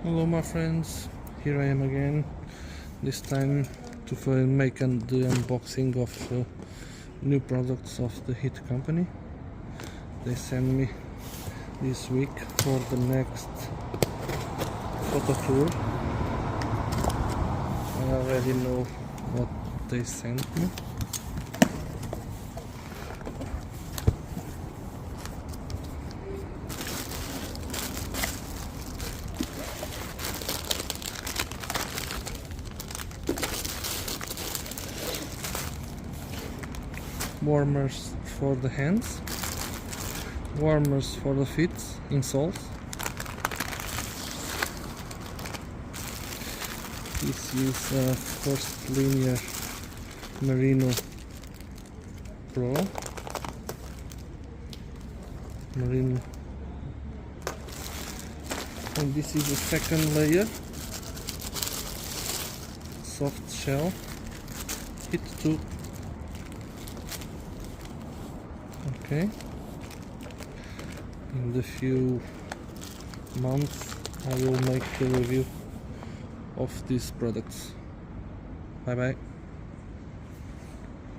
Hello my friends, here I am again, this time to make the unboxing of new products of the Heat company. They sent me this week for the next photo tour. I already know what they sent me. Warmers for the hands, warmers for the feet, insoles. This is a first linear Merino Pro. Merino. And this is the second layer, Softshell, Heat 2. Okay, in the few months I will make the review of these products. Bye bye.